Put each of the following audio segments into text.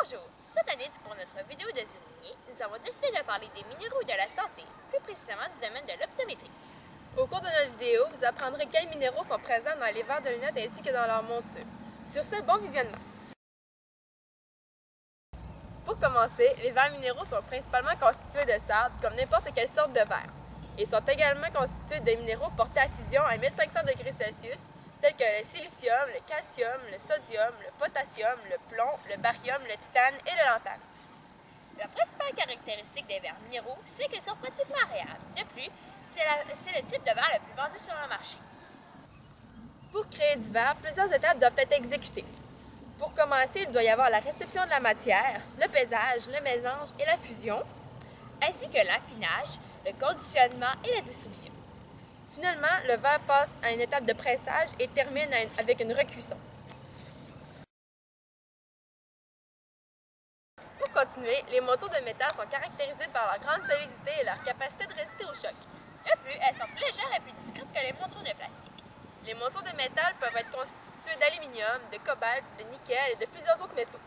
Bonjour! Cette année, pour notre vidéo de Zoomini, nous avons décidé de parler des minéraux et de la santé, plus précisément du domaine de l'optométrie. Au cours de notre vidéo, vous apprendrez quels minéraux sont présents dans les verres de lunettes ainsi que dans leur monture. Sur ce, bon visionnement! Pour commencer, les verres minéraux sont principalement constitués de sable, comme n'importe quelle sorte de verre. Ils sont également constitués de minéraux portés à fusion à 1500 degrés Celsius, tels que le silicium, le calcium, le sodium, le potassium, le plomb, le barium, le titane et le lantane. La principale caractéristique des verres minéraux, c'est qu'ils sont pratiquement réels. De plus, c'est le type de verre le plus vendu sur le marché. Pour créer du verre, plusieurs étapes doivent être exécutées. Pour commencer, il doit y avoir la réception de la matière, le pesage, le mélange et la fusion, ainsi que l'affinage, le conditionnement et la distribution. Finalement, le verre passe à une étape de pressage et termine avec une recuisson. Pour continuer, les montures de métal sont caractérisées par leur grande solidité et leur capacité de résister au choc. De plus, elles sont plus légères et plus discrètes que les montures de plastique. Les montures de métal peuvent être constituées d'aluminium, de cobalt, de nickel et de plusieurs autres métaux.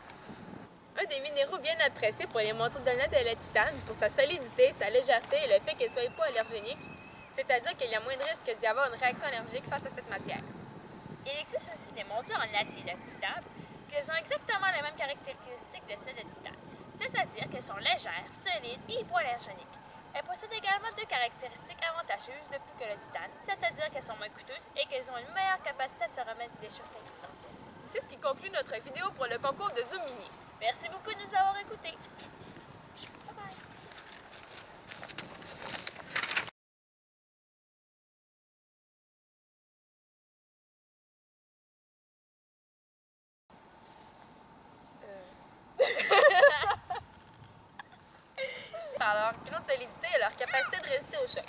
Un des minéraux bien appréciés pour les montures de lunettes est le titane pour sa solidité, sa légèreté et le fait qu'elle ne soit pas allergénique, c'est-à-dire qu'il y a moins de risque d'y avoir une réaction allergique face à cette matière. Il existe aussi des montures en acier inoxydable qui ont exactement les mêmes caractéristiques de celles de titane, c'est-à-dire qu'elles sont légères, solides et hypoallergéniques. Elles possèdent également deux caractéristiques avantageuses de plus que le titane, c'est-à-dire qu'elles sont moins coûteuses et qu'elles ont une meilleure capacité à se remettre des chocs accidentels. C'est ce qui conclut notre vidéo pour le concours de Zoomini. Merci beaucoup de nous avoir écoutés. Bye bye. Par leur grande solidité et leur capacité de résister au choc.